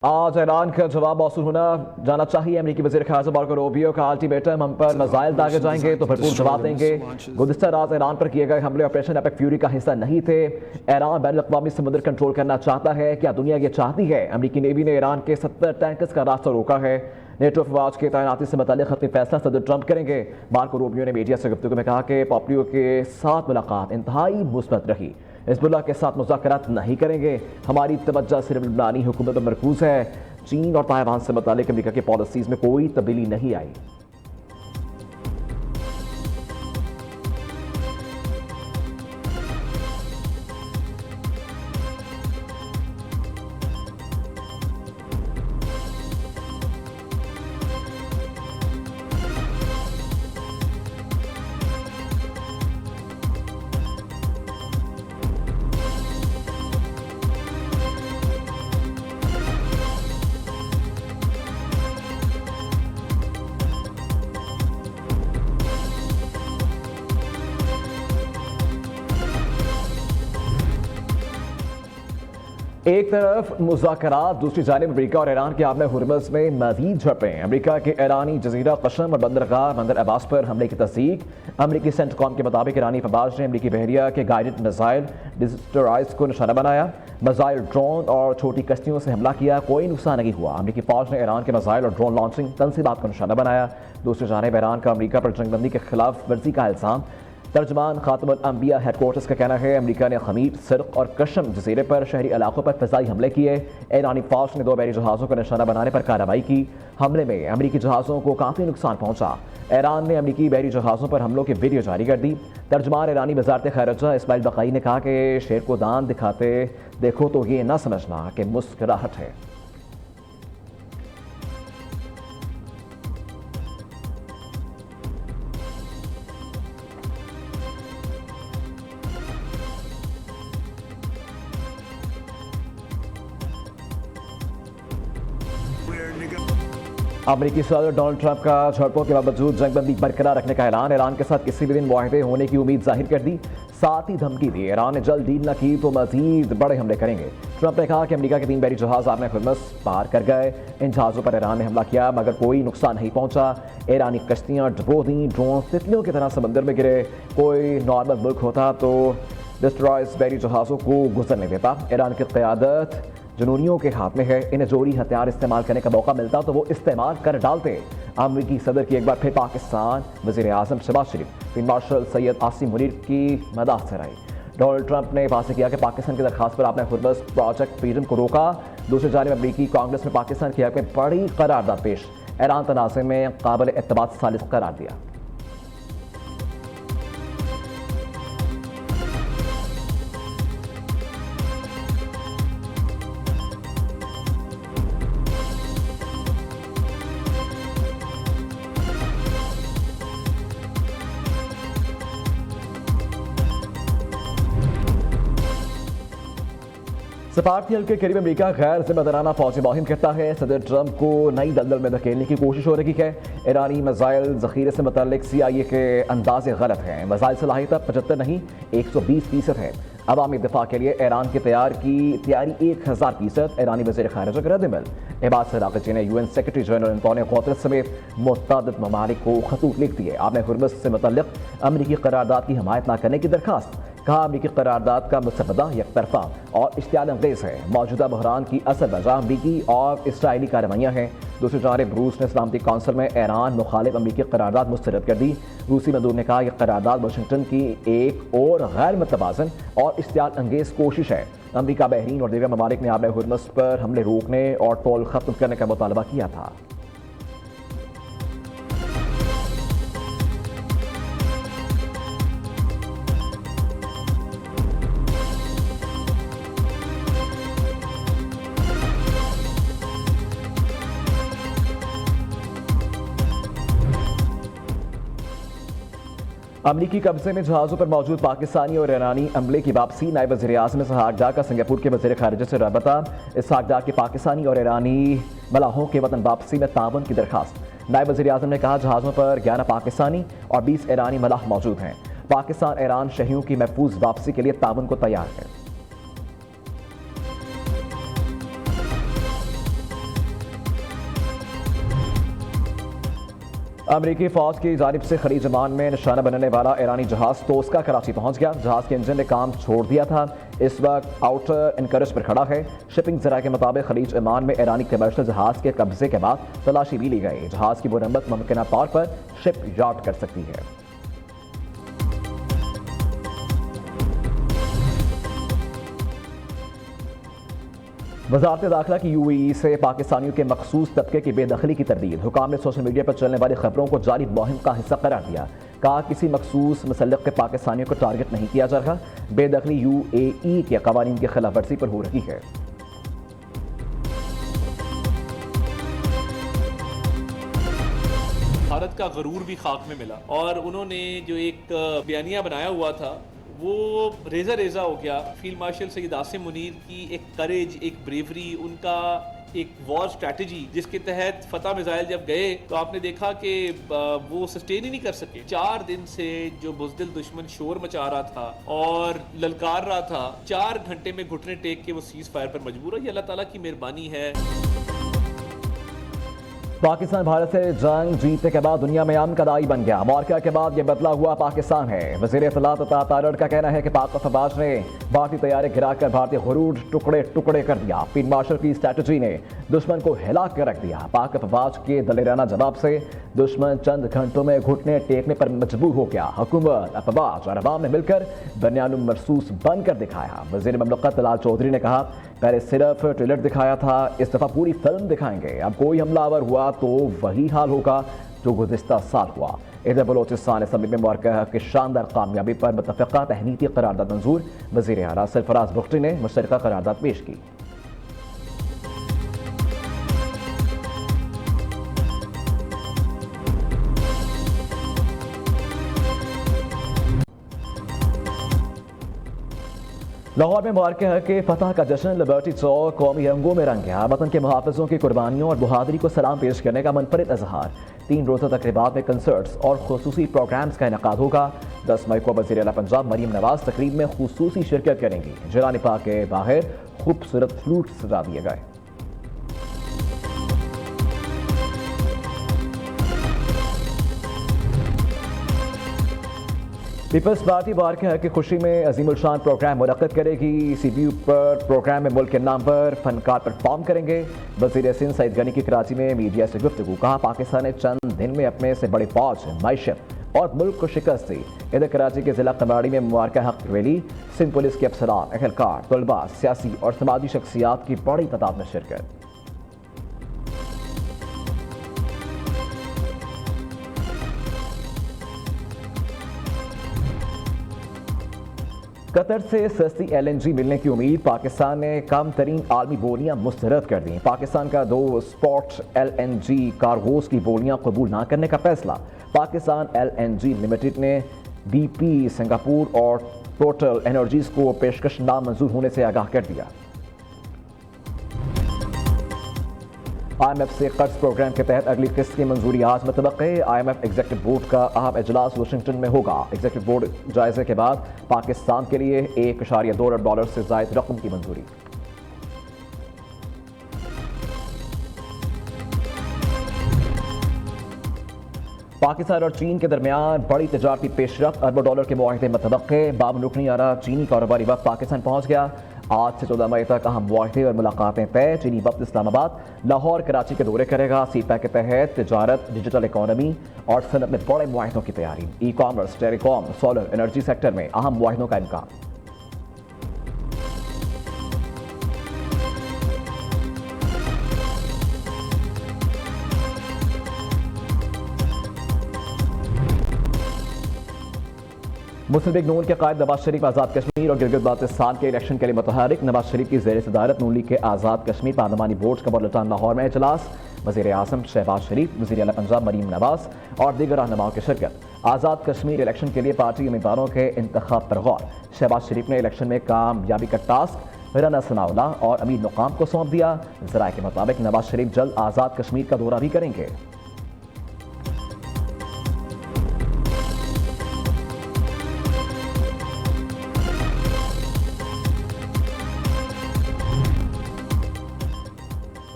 आज ऐलान का जवाब मौसूल होना जाना चाहिए। अमेरिकी वज़ीर ख़ारजा मार्को रूबियो का अल्टीमेटम हम पर मिसाइल दागे जाएंगे तो भरपूर जवाब देंगे। गुज़िश्ता रात ईरान पर किए गए हमले ऑपरेशन एपिक फ्यूरी का हिस्सा नहीं थे। ईरान बैन अवी समुद्र कंट्रोल करना चाहता है। क्या दुनिया ये चाहती है? अमेरिकी नेवी ने ईरान के 70 टैंकर्स का रास्ता रोका है। नेटो अफवाज की तैनाती से मुताल्लिक खत्मी फैसला सदर ट्रंप करेंगे। मार्को रूबियो ने मीडिया से गुफ्तगू में कहा कि पोम्पियो के साथ मुलाकात इंतहाई मुस्बत रही। हिज़्बुल्लाह के साथ मुज़ाकरात नहीं करेंगे। हमारी तवज्जो सिर्फ लबनानी हुकूमत पर मरकूज है। चीन और ताइवान से मुताल्लिक अमेरिका की पॉलिसीज में कोई तब्दीली नहीं आई। एक तरफ मुज़ाकरात, दूसरी जानिब अमेरिका और ईरान के आबे हुर्मुज़ में मज़ीद झड़पें। अमेरिका के ईरानी जजीरा कशम और बंदरगाह बंदर अब्बास पर हमले की तस्दीक। अमेरिकी सेंटकॉम के मुताबिक ईरानी फौज ने अमेरिकी बहरिया के गाइडेड मिसाइल डिस्ट्रॉयर्स को निशाना बनाया। मिसाइल, ड्रोन और छोटी कश्तियों से हमला किया, कोई नुकसान नहीं हुआ। अमेरिकी फौज ने ईरान के मिसाइल और ड्रोन लॉन्चिंग तंसीबात को निशाना बनाया। दूसरी जानिब ईरान का अमेरिका पर जंगबंदी के खिलाफ वर्जी का इल्ज़ाम। तर्जमान खातमुल अंबिया हेडक्वार्टर्स का कहना है अमेरिका ने खमीर, सिर्क और कशम जजीरे पर शहरी इलाकों पर फ़िज़ाई हमले किए। ईरानी फौज ने 2 बहरी जहाज़ों को निशाना बनाने पर कार्रवाई की। हमले में अमेरिकी जहाज़ों को काफ़ी नुकसान पहुंचा। ईरान ने अमेरिकी बहरी जहाज़ों पर हमलों की वीडियो जारी कर दी। तर्जमान ईरानी वज़ारत ख़ारिजा इस्माइल बक़ाई ने कहा कि शेर को दान दिखाते देखो तो ये न समझना कि मुस्कुराहट है। अमेरिकी सदर डोनाल्ड ट्रंप का झड़पों के बावजूद जंगबंदी बरकरार रखने का ऐलान। ईरान के साथ किसी भी दिन मुआहदे होने की उम्मीद जाहिर कर दी। साथ ही धमकी दी ईरान ने जल्द डील न की तो मजीद बड़े हमले करेंगे। ट्रंप ने कहा कि अमेरिका के 3 बहरी जहाज आबे हुर्मुज़ पार कर गए। इन जहाज़ों पर ईरान ने हमला किया मगर कोई नुकसान नहीं पहुंचा। ईरानी कश्तियां डुबो दी, ड्रोन तितलियों की तरह समंदर में गिरे। कोई नॉर्मल मुल्क होता तो डिस्ट्रॉयर्स बहरी जहाज़ों को गुजरने देता। ईरान की क़यादत जुनूनियों के हाथ में है। इन्हें जोरी हथियार इस्तेमाल करने का मौका मिलता तो वो इस्तेमाल कर डालते। अमेरिकी सदर की एक बार फिर पाकिस्तान वज़ीर आज़म शहबाज शरीफ, फील्ड मार्शल सैयद आसिम मुनीर की मदाद सराही। डोनाल्ड ट्रंप ने वाज़ेह किया कि पाकिस्तान की दरखास्त पर आपने हुर्मुज़ प्रोजेक्ट फ्रीडम को रोका। दूसरी जानिब अमेरिकी कांग्रेस में पाकिस्तान की हक में बड़ी करारदाद पेश। ईरान तनाज़े में काबिल एतमाद सालिस करार दिया। सफारती हल्के के करीब अमेरिका गैर जिम्मेदाराना फौजी मुहिम करता है। सदर ट्रंप को नई दलदल में धकेलने की कोशिश हो रही है। ईरानी मिसाइल ज़ख़ीरे से मुतल्लिक CIA के अंदाजे गलत हैं। मिसाइल सलाहियत 75 नहीं 120% है। अवामी दिफा के लिए ईरान की तैयारी 1000%। ईरानी वज़ीर ख़ारिजा का रद्द-ए-अमल। अब्बास अराग़ची ने UN secretary general Antonio Guterres समेत मुतअद्दिद ममालिक को खतूत लिख दिए। आपने हुर्मुज़ से मुतल्लिक अमेरिकी करारदाद की हिमायत न करने की दरखास्त। कहा अमेरिकी करारदाद का मुस्तफ़दा एकतरफा और इश्तियाल अंगेज़ है। मौजूदा बहरान की असल वजह अमेरिकी और इसराइली कार्रवाइयाँ हैं। दूसरी जानिब रूस ने सलामती कौंसिल में ईरान मुखालिफ अमेरिकी करारदाद मुस्तरद कर दी। रूसी मंदूर ने कहा यह करारदाद वाशिंगटन की एक और गैर मुतवाज़न और इश्तियाल अंगेज़ कोशिश है। अमेरिका, बहरीन और दीगर ममालिक ने आबे हुर्मुज़ पर हमले रोकने और टोल खत्म करने का मुतालबा किया था। अमरीकी कब्जे में जहाज़ों पर मौजूद पाकिस्तानी और ईरानी अमले की वापसी। नायब वज़ीर आज़म इसहाक डार का सिंगापुर के वज़ीर ख़ारिजा से रबता। इसहाक डार की पाकिस्तानी और ईरानी मलाहों के वतन वापसी में ताउन की दरखास्त। नायब वज़ीर आज़म ने कहा जहाज़ों पर 11 पाकिस्तानी और 20 ईरानी मलाह मौजूद हैं। पाकिस्तान ईरान शहरियों की महफूज वापसी के लिए ताउन को तैयार है। अमरीकी फौज की जानिब से खलीज ओमान में निशाना बनने वाला ईरानी जहाज तोस्का कराची पहुंच गया। जहाज के इंजन ने काम छोड़ दिया था। इस वक्त आउटर एनकरेज पर खड़ा है। शिपिंग जरा के मुताबिक खलीज ओमान में ईरानी कमर्शियल जहाज के कब्जे के बाद तलाशी भी ली गई। जहाज की मुरम्मत मुमकिन तौर पर शिप यार्ड कर सकती है। वजारत दाखिला की UAE से पाकिस्तानियों के मखसूस तबके की बेदखली की तरदीद। हुकाम ने सोशल मीडिया पर चलने वाली खबरों को जारी मुहिम का हिस्सा करार दिया। कहा किसी मखसूस मुसल्लक के पाकिस्तानियों को टारगेट नहीं किया जा रहा। बेदखली UAE के कवानीन की खिलाफ वर्जी पर हो रही है। भारत का गरूर भी खाक में मिला और उन्होंने जो एक बयानिया बनाया हुआ था वो रेजा रेजा हो गया। फील्ड मार्शल सैयद आसिम मुनीर की एक करेज, एक ब्रेवरी, उनका एक वॉर स्ट्रैटेजी जिसके तहत फतह मिसाइल जब गए तो आपने देखा कि वो सस्टेन ही नहीं कर सके। 4 दिन से जो बुज़दिल दुश्मन शोर मचा रहा था और ललकार रहा था, 4 घंटे में घुटने टेक के वो सीज फायर पर मजबूर है। ये अल्लाह ताला की मेहरबानी है। पाकिस्तान भारत से जंग जीतने के बाद दुनिया में अमन का दाई बन गया। मौका के बाद यह बदला हुआ पाकिस्तान है। वज़ीर इत्तलात अता तारड़ का कहना है कि पाक अफवाज ने भारतीय तैयारे गिराकर भारतीय गुरूर टुकड़े टुकड़े कर दिया। फील्ड मार्शल की स्ट्रैटेजी ने दुश्मन को हिला कर रख दिया। पाक अफवाज के दलेराना जवाब से दुश्मन चंद घंटों में घुटने टेकने पर मजबूर हो गया। हुकूमत, अफवाज और अवाम ने मिलकर बनियानुम मरसूस बनकर दिखाया। वज़ीर ममलकत लाल चौधरी ने कहा, पहले सिर्फ ट्रेलर दिखाया था, इस दफा पूरी फिल्म दिखाएंगे। अब कोई हमलावर हुआ तो वही हाल होगा जो गुज़िश्ता साल हुआ। इधर बलोचिस्तान असम्बली में मौका की शानदार कामयाबी पर मुतफ़िक़ा तहनीती करारदाद मंजूर। वज़ीर आला सरफराज बुख्ती ने मुश्तरका करारदाद पेश की। लाहौर में मुबारक है कि फतह का जश्न लिबर्टी चौक कौमी रंगों में रंग गया। वतन के मुहाफ़िज़ों की कुर्बानियों और बहादुरी को सलाम पेश करने का मुनफरिद इजहार। 3 रोज़ा तकरीबात में कंसर्ट्स और खुसूसी प्रोग्राम्स का इनेकाद होगा। 10 मई को वज़ीर आला पंजाब मरीम नवाज तकरीब में खुसूसी शिरकत करेंगी। जिलानी पार्क के बाहर खूबसूरत फ्लूट सजा दिए गए। पीपल्स पार्टी बारके हक की खुशी में अजीमुल शान प्रोग्राम मुनक़्क़िद करेगी। CPU पर प्रोग्राम में मुल्क के नाम पर फनकार परफॉर्म करेंगे। वज़ीर सिंध सईद गनी की कराची में मीडिया से गुफ्तगू। कहा, पाकिस्तान ने चंद दिन में अपने से बड़ी फौज, मैशत और मुल्क को शिकस्त दी। इधर कराची के जिला कमाड़ी में मुबारक हक रैली। सिंध पुलिस के अफसरान, अहलकार, तलबा, सियासी और समाजी शख्सियात की बड़ी तादाद में शिरकत। कतर से सस्ती LNG मिलने की उम्मीद। पाकिस्तान ने कम तरीन आलमी बोलियां मुस्तरद कर दी। पाकिस्तान का 2 स्पॉट LNG कार्गोज की बोलियां कबूल ना करने का फैसला। पाकिस्तान LNG लिमिटेड ने BP सिंगापुर और टोटल एनर्जीज को पेशकश नामंजूर होने से आगाह कर दिया। IMF से कर्ज प्रोग्राम के तहत अगली किस्त की मंजूरी आज मुतवक्के। IMF एग्जीक्यूटिव बोर्ड का अहम इजलास वाशिंगटन में होगा। एग्जीक्यूटिव बोर्ड जायजे के बाद पाकिस्तान के लिए $1.2 अरब से जायद रकम की मंजूरी। पाकिस्तान और चीन के दरमियान बड़ी तजारती पेशरफ, अरबों डॉलर के मुआहदे मुतवक्के। बाब रुकनी आरा चीनी कारोबारी वक्त पाकिस्तान पहुंच गया। आज से 14 मई तक अहम मुआहदे और मुलाकातें तय। चीनी वक्त इस्लामाबाद, लाहौर, कराची के दौरे करेगा। सीपैक के तहत तिजारत, डिजिटल इकॉनमी और सनत में बड़े मुआहदों की तैयारी। E-commerce, telecom, solar energy sector में अहम मुआहदों का इम्कान। मुस्लिम लीग नून के कायद नवाज शरीफ आज़ाद कश्मीर और गिलगित बाल्तिस्तान के इलेक्शन के लिए मुतहरिक। नवाज शरीफ की ज़ेर सदारत नून लीग के आज़ाद कश्मीर पार्लिमानी बोर्ड का बुलेटिन लाहौर में इजलास। वज़ीर आज़म शहबाज शरीफ, वज़ीर आला पंजाब मरीम नवाज और दीगर रहनुमाओं की शिरकत। आज़ाद कश्मीर इलेक्शन के लिए पार्टी उम्मीदवारों के इंतखाब पर गौर। शहबाज शरीफ ने इलेक्शन में कामयाबी का टास्क रना सनाउल्ला और अमीर मुकाम को सौंप दिया। ज़राए के मुताबिक नवाज शरीफ जल्द आज़ाद कश्मीर का दौरा भी करेंगे।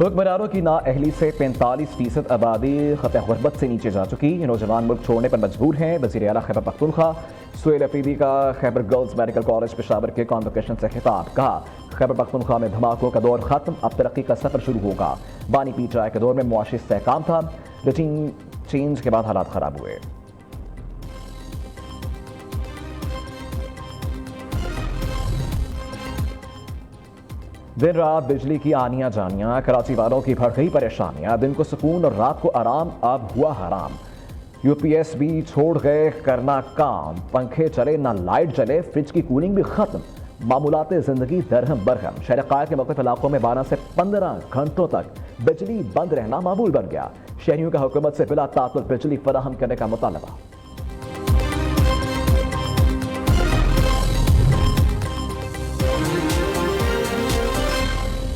हुक्मरानों की नाअहली से 45% आबादी खत गुर्बत से नीचे जा चुकी। नौजवान मुल्क छोड़ने पर मजबूर हैं। वज़ीर आला खैबर पख्तूनख्वा सुहेल अफरीदी का Khyber girls medical college Peshawar के कॉन्वोकेशन से खिताब। कहा, खैबर पख्तूनख्वा में धमाकों का दौर खत्म, अब तरक्की का सफर शुरू होगा। बानी पीट राय के दौर में मुआशी इस्तेहकाम था, रूटीन चेंज के बाद हालात खराब हुए। दिन रात बिजली की आनियां जानियां, कराची वालों की बढ़ गई परेशानियां। दिन को सुकून और रात को आराम, अब हुआ हराम। यूपीएसबी छोड़ गए करना काम, पंखे चले ना लाइट जले, फ्रिज की कूलिंग भी खत्म। मामूलात जिंदगी दरहम बरहम। शहर कायद के मुख्तलिफ इलाकों में 12 से 15 घंटों तक बिजली बंद रहना मामूल बन गया। शहरियों का हुकूमत से बिला तातुल बिजली फराहम करने का मुतालबा।